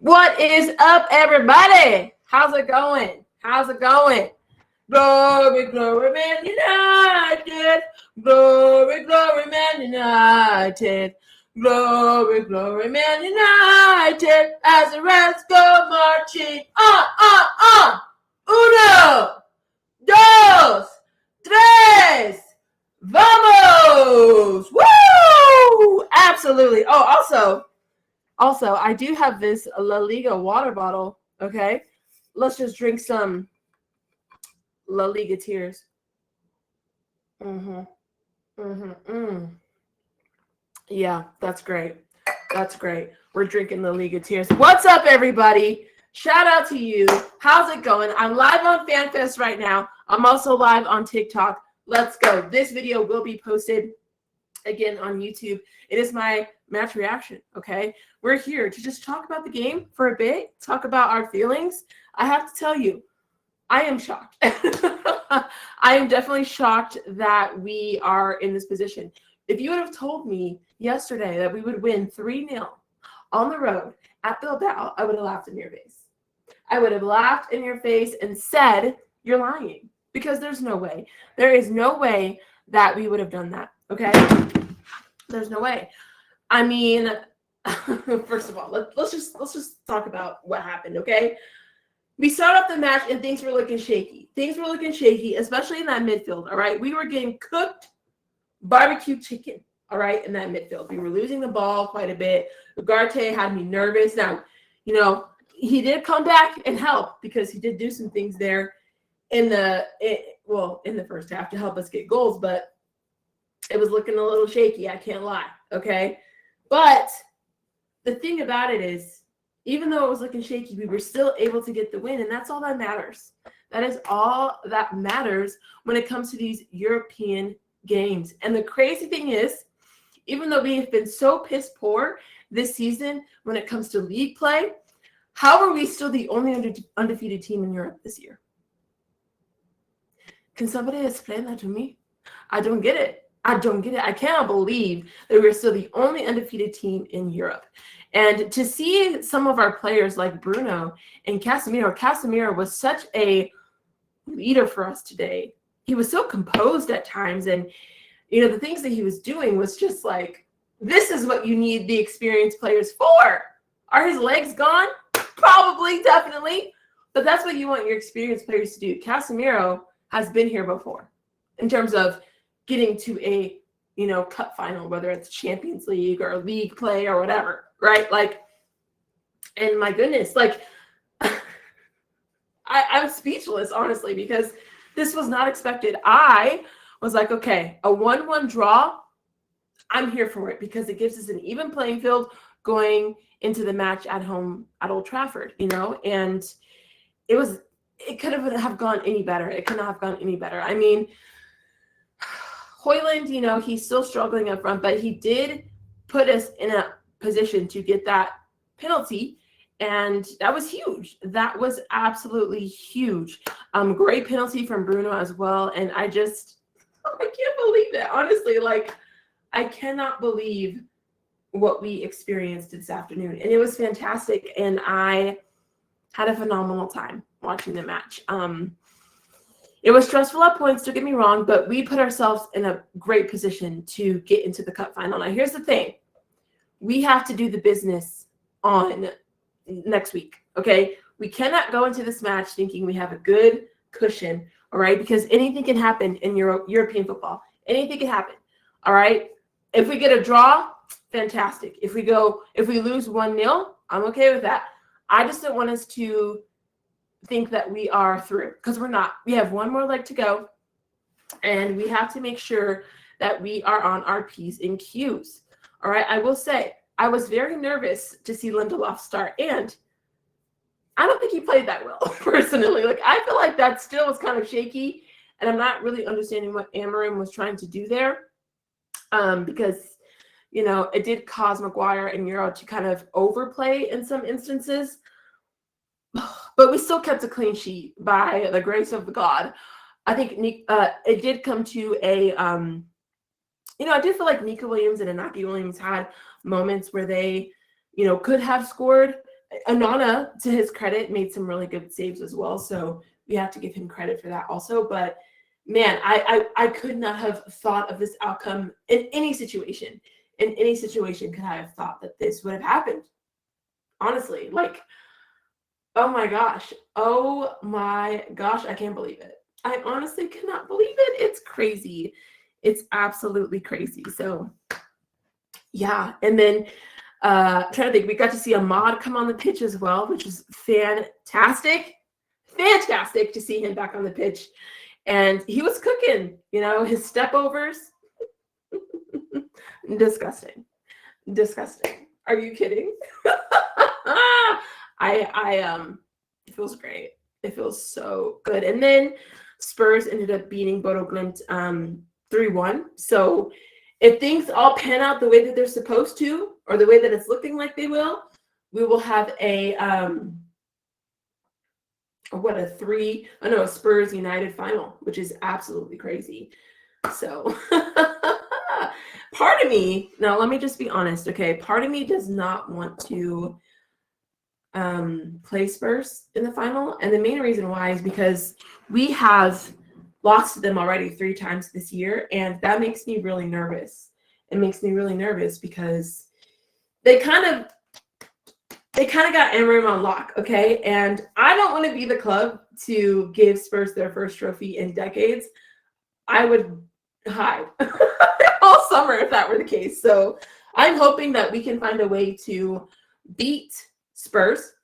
What is up, everybody? How's it going? How's it going? Glory, glory, Man United. Glory, glory, Man United. Glory, glory, Man United. As the Reds go marching. Uno, dos, tres. Vamos! Woo! Absolutely. Oh, also, I do have this La Liga water bottle, okay? Let's just drink some La Liga tears. Yeah, that's great. That's great. We're drinking La Liga tears. What's up, everybody? Shout out to you. How's it going? I'm live on FanFest right now. I'm also live on TikTok. Let's go. This video will be posted again on YouTube. It is my match reaction, okay? We're here to just talk about the game for a bit, talk about our feelings. I have to tell you, I am shocked. I am definitely shocked that we are in this position. If you would have told me yesterday that we would win 3-0 on the road at Bilbao, I would have laughed in your face. I would have laughed in your face and said, you're lying, because there's no way. There is no way that we would have done that, okay? There's no way. I mean, first of all, let's just talk about what happened, okay? We start off the match and things were looking shaky. Things were looking shaky, especially in that midfield, all right? We were getting cooked barbecue chicken, all right, in that midfield. We were losing the ball quite a bit. Ugarte had me nervous. Now, you know, he did come back and help because he did do some things there in the first half to help us get goals, but it was looking a little shaky, I can't lie, okay? But the thing about it is, even though it was looking shaky, we were still able to get the win, and that's all that matters. That is all that matters when it comes to these European games. And the crazy thing is, even though we have been so piss poor this season when it comes to league play, how are we still the only undefeated team in Europe this year? Can somebody explain that to me? I don't get it. I don't get it. I cannot believe that we're still the only undefeated team in Europe. And to see some of our players like Bruno and Casemiro was such a leader for us today. He was so composed at times. And, you know, the things that he was doing was just like, this is what you need the experienced players for. Are his legs gone? Probably, definitely. But that's what you want your experienced players to do. Casemiro has been here before in terms of getting to a, you know, cup final, whether it's Champions League or league play or whatever, right? Like, and my goodness, like, I'm speechless, honestly, because this was not expected. I was like, okay, a 1-1 draw, I'm here for it because it gives us an even playing field going into the match at home at Old Trafford, you know, and it could have gone any better. It could not have gone any better. I mean, Højlund, you know, he's still struggling up front, but he did put us in a position to get that penalty, and that was huge. That was absolutely huge. Great penalty from Bruno as well, and I can't believe it. Honestly, like, I cannot believe what we experienced this afternoon, and it was fantastic, and I had a phenomenal time watching the match. It was stressful at points, don't get me wrong, but we put ourselves in a great position to get into the cup final. Now, here's the thing. We have to do the business on next week, okay? We cannot go into this match thinking we have a good cushion, all right? Because anything can happen in European football. Anything can happen, all right? If we get a draw, fantastic. If we lose 1-0, I'm okay with that. I just don't want us to think that we are through, because we're not. We have one more leg to go, and we have to make sure that we are on our P's and Q's. All right, I will say I was very nervous to see Lindelof start, and I don't think he played that well, personally. Like, I feel like that still was kind of shaky, and I'm not really understanding what Amorim was trying to do there, because, you know, it did cause Maguire and Euro to kind of overplay in some instances. But we still kept a clean sheet by the grace of God. I think it did come to a, you know, I did feel like Nico Williams and Inaki Williams had moments where they, you know, could have scored Onana, to his credit, made some really good saves as well. So we have to give him credit for that also. But man, I could not have thought of this outcome in any situation. In any situation could I have thought that this would have happened. Honestly, like, oh my gosh. Oh my gosh, I can't believe it. I honestly cannot believe it. It's crazy. It's absolutely crazy. So yeah. And then trying to think, we got to see Ahmad come on the pitch as well, which is fantastic. Fantastic to see him back on the pitch. And he was cooking, you know, his step overs. Disgusting. Disgusting. Are you kidding? It feels great. It feels so good. And then Spurs ended up beating Bodo Glimt 3-1. So if things all pan out the way that they're supposed to, or the way that it's looking like they will, we will have a Spurs United final, which is absolutely crazy. So part of me, now let me just be honest, okay? Part of me does not want to play Spurs in the final. And the main reason why is because we have lost to them already 3 times this year, and that makes me really nervous. It makes me really nervous because they kind of got Amorim on lock, okay? And I don't want to be the club to give Spurs their first trophy in decades. I would hide all summer if that were the case. So I'm hoping that we can find a way to beat Spurs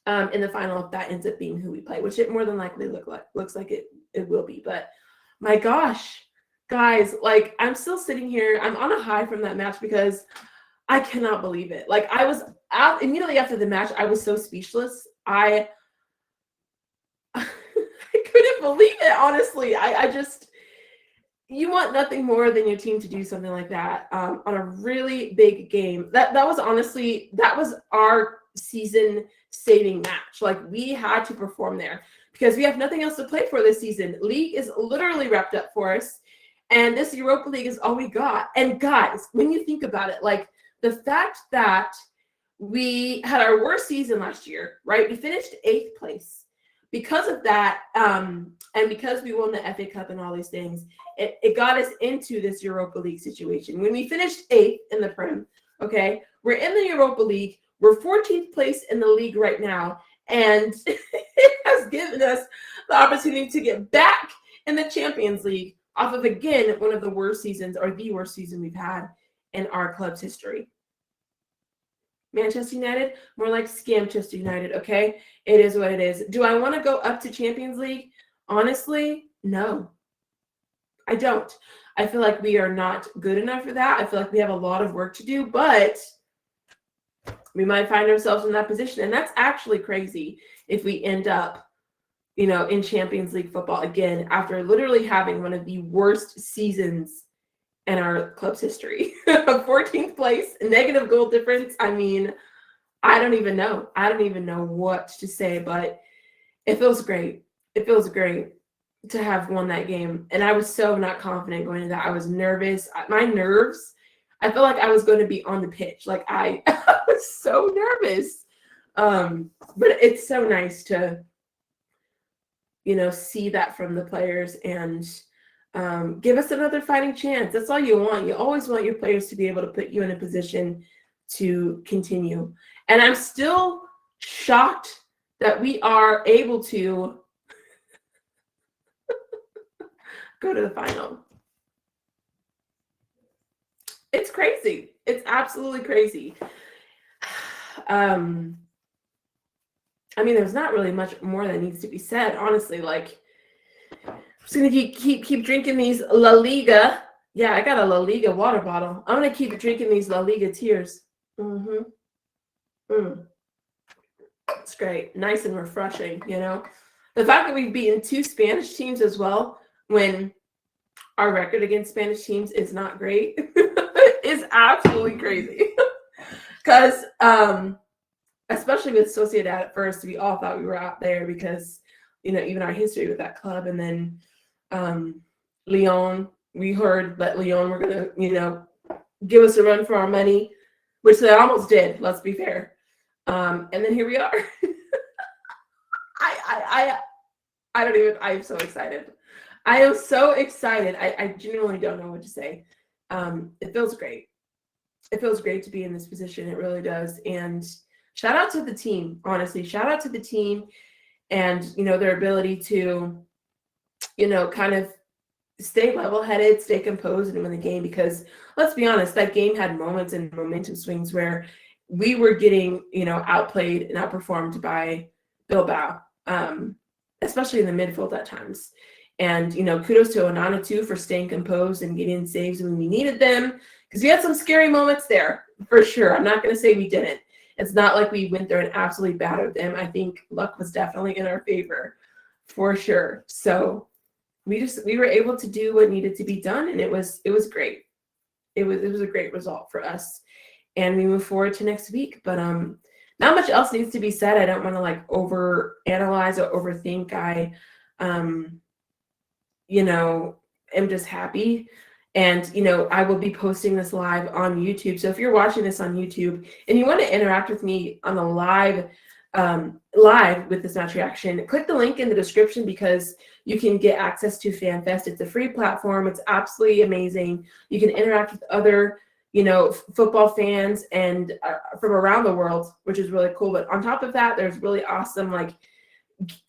in the final if that ends up being who we play, which it more than likely looks like it will be. But my gosh, guys, like, I'm still sitting here. I'm on a high from that match because I cannot believe it. Like, I was out immediately after the match. I was so speechless. I couldn't believe it, honestly. I just, you want nothing more than your team to do something like that on a really big game. That was our season-saving match. Like, we had to perform there because we have nothing else to play for this season. League is literally wrapped up for us, and this Europa League is all we got. And guys, when you think about it, like, the fact that we had our worst season last year, right? We finished 8th place. Because of that, and because we won the FA Cup and all these things, it got us into this Europa League situation. When we finished 8th in the Prem, okay, we're in the Europa League. We're 14th place in the league right now, and it has given us the opportunity to get back in the Champions League off of, again, one of the worst seasons, or the worst season we've had in our club's history. Manchester United, more like Scamchester United, okay? It is what it is. Do I want to go up to Champions League? Honestly, no. I don't. I feel like we are not good enough for that. I feel like we have a lot of work to do, but we might find ourselves in that position. And that's actually crazy if we end up, you know, in Champions League football again after literally having one of the worst seasons in our club's history. 14th place, negative goal difference. I mean, I don't even know. I don't even know what to say, but it feels great. It feels great to have won that game. And I was so not confident going into that. I was nervous. My nerves, I felt like I was going to be on the pitch. Like, I was so nervous. But it's so nice to, you know, see that from the players and give us another fighting chance. That's all you want. You always want your players to be able to put you in a position to continue. And I'm still shocked that we are able to go to the final. It's crazy. It's absolutely crazy. I mean, there's not really much more that needs to be said, honestly. Like, I'm just gonna keep drinking these La Liga. Yeah, I got a La Liga water bottle. I'm gonna keep drinking these La Liga tears. It's great, nice and refreshing. You know, the fact that we've beaten 2 Spanish teams as well, when our record against Spanish teams is not great, is absolutely crazy. Because, especially with Sociedad at first, we all thought we were out there because, you know, even our history with that club. And then Lyon, we heard that Lyon were going to, you know, give us a run for our money, which they almost did, let's be fair. And then here we are. I don't even, I'm so excited. I am so excited. I genuinely don't know what to say. It feels great. It feels great to be in this position. It really does. And shout out to the team, honestly. Shout out to the team and, their ability to, kind of stay level-headed, stay composed, and win the game. Because let's be honest, that game had moments and momentum swings where we were getting, outplayed and outperformed by Bilbao, especially in the midfield at times. And, kudos to Onana, too, for staying composed and getting saves when we needed them. Because we had some scary moments there, for sure. I'm not going to say we didn't. It's not like we went there and absolutely battered them. I think luck was definitely in our favor, for sure. So we were able to do what needed to be done, and it was great. It was a great result for us, and we move forward to next week. But not much else needs to be said. I don't want to over analyze or overthink. I am just happy. And, I will be posting this live on YouTube. So if you're watching this on YouTube and you want to interact with me on the live with this match reaction, click the link in the description because you can get access to FanFest. It's a free platform. It's absolutely amazing. You can interact with other, football fans and from around the world, which is really cool. But on top of that, there's really awesome,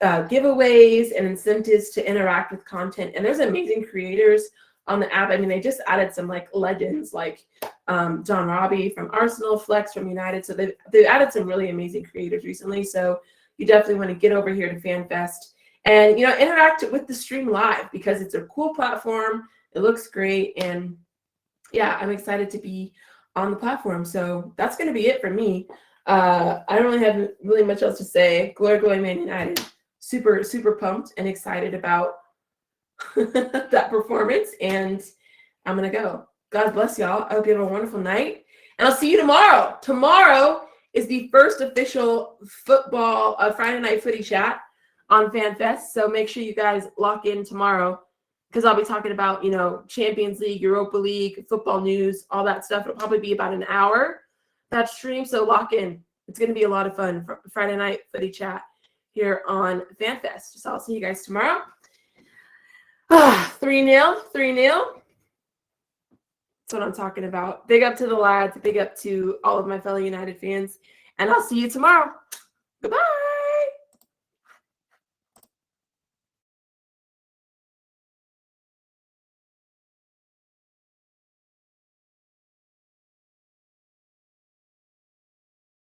giveaways and incentives to interact with content. And there's amazing creators on the app. I mean, they just added some legends like John Robbie from Arsenal, Flex from United. So they've added some really amazing creators recently. So you definitely want to get over here to FanFest and interact with the stream live because it's a cool platform. It looks great, and yeah, I'm excited to be on the platform. So that's going to be it for me. I don't really have really much else to say. Glory, Man United. Super, super pumped and excited about that performance, and I'm gonna go. God bless y'all. I hope you have a wonderful night, and I'll see you tomorrow. Tomorrow is the first official football Friday night footy chat on FanFest, so make sure you guys lock in tomorrow because I'll be talking about Champions League, Europa League, football news, all that stuff. It'll probably be about an hour that stream, so lock in. It's gonna be a lot of fun. Friday night footy chat here on FanFest. So I'll see you guys tomorrow. 3-0. That's what I'm talking about. Big up to the lads. Big up to all of my fellow United fans. And I'll see you tomorrow. Goodbye.